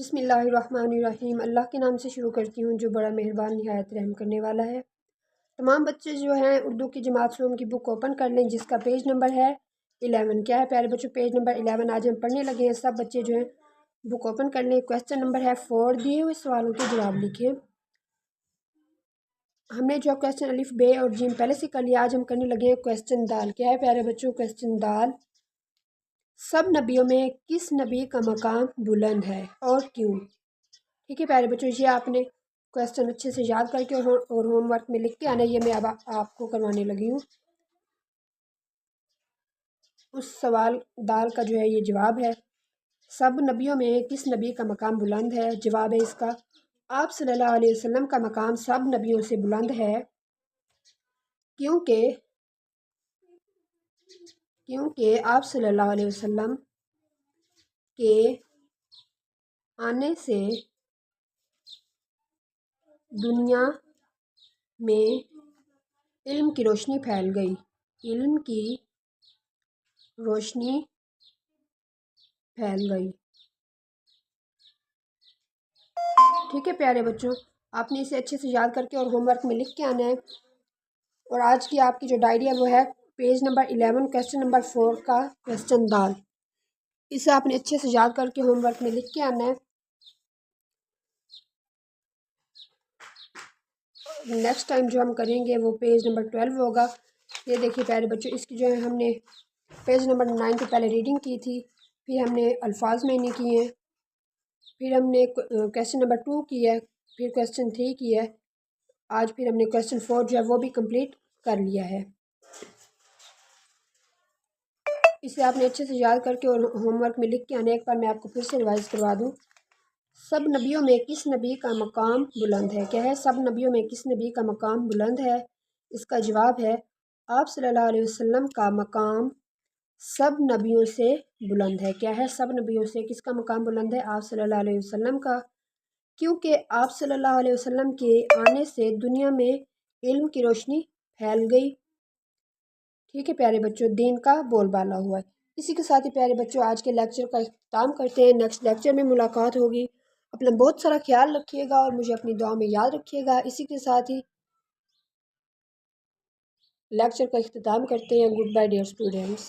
بسم اللہ الرحمن الرحیم۔ اللہ کے نام سے شروع کرتی ہوں جو بڑا مہربان نہایت رحم کرنے والا ہے۔ تمام بچے جو ہیں اردو کی جماعت روم کی بک اوپن کر لیں جس کا پیج نمبر ہے 11۔ کیا ہے پیارے بچوں؟ پیج نمبر 11 آج ہم پڑھنے لگے ہیں۔ سب بچے جو ہیں بک اوپن کر لیں۔ کویسچن نمبر ہے 4، دیے ہوئے سوالوں کے جواب لکھیں۔ ہم نے جو کویسچن الف بے اور جیم پہلے سے کر لیا، آج ہم کرنے لگے ہیں کویسچن دال۔ کیا ہے پیارے بچوں؟ کویسچن دال، سب نبیوں میں کس نبی کا مقام بلند ہے اور کیوں؟ ٹھیک ہے پیارے بچوں، یہ آپ نے کویسچن اچھے سے یاد کر کے اور ہوم ورک میں لکھ کے آنا۔ یہ میں اب آپ کو کروانے لگی ہوں۔ اس سوال دال کا جو ہے یہ جواب ہے، سب نبیوں میں کس نبی کا مقام بلند ہے؟ جواب ہے اس کا، آپ صلی اللہ علیہ وسلم کا مقام سب نبیوں سے بلند ہے، کیونکہ آپ صلی اللہ علیہ وسلم کے آنے سے دنیا میں علم کی روشنی پھیل گئی۔ علم کی روشنی پھیل گئی۔ ٹھیک ہے پیارے بچوں، آپ نے اسے اچھے سے یاد کر کے اور ہوم ورک میں لکھ کے آنا ہے۔ اور آج کی آپ کی جو ڈائری ہے وہ ہے پیج نمبر 11، کویسچن نمبر 4 کا کویسچن دال۔ اسے آپ نے اچھے سے یاد کر کے ہوم ورک میں لکھ کے آنا ہے۔ نیکسٹ ٹائم جو ہم کریں گے وہ پیج نمبر 12 ہوگا۔ یہ دیکھیے پیارے بچوں، اس کی جو ہے ہم نے پیج نمبر 9 کی پہلے ریڈنگ کی تھی، پھر ہم نے الفاظ معنی کیے ہیں، پھر ہم نے کویسچن نمبر 2 کی ہے، پھر کویسچن 3 کی ہے، آج پھر ہم نے کویسچن 4 جو ہے وہ بھی کمپلیٹ کر لیا ہے۔ اسے آپ نے اچھے سے یاد کر کے اور ہوم ورک میں لکھ کے آنے۔ ایک بار میں آپ کو پھر سے ریوائز کروا دوں، سب نبیوں میں کس نبی کا مقام بلند ہے؟ کیا ہے؟ سب نبیوں میں کس نبی کا مقام بلند ہے؟ اس کا جواب ہے، آپ صلی اللہ علیہ وسلم کا مقام سب نبیوں سے بلند ہے۔ کیا ہے؟ سب نبیوں سے کس کا مقام بلند ہے؟ آپ صلی اللہ علیہ وسلم کا، کیونکہ آپ صلی اللہ علیہ وسلم کے آنے سے دنیا میں علم کی روشنی پھیل گئی۔ ٹھیک ہے پیارے بچوں، دین کا بول بالا ہوا ہے۔ اسی کے ساتھ ہی پیارے بچوں آج کے لیکچر کا اختتام کرتے ہیں۔ نیکسٹ لیکچر میں ملاقات ہوگی۔ اپنا بہت سارا خیال رکھیے گا اور مجھے اپنی دعا میں یاد رکھیے گا۔ اسی کے ساتھ ہی لیکچر کا اختتام کرتے ہیں۔ Good by dear students.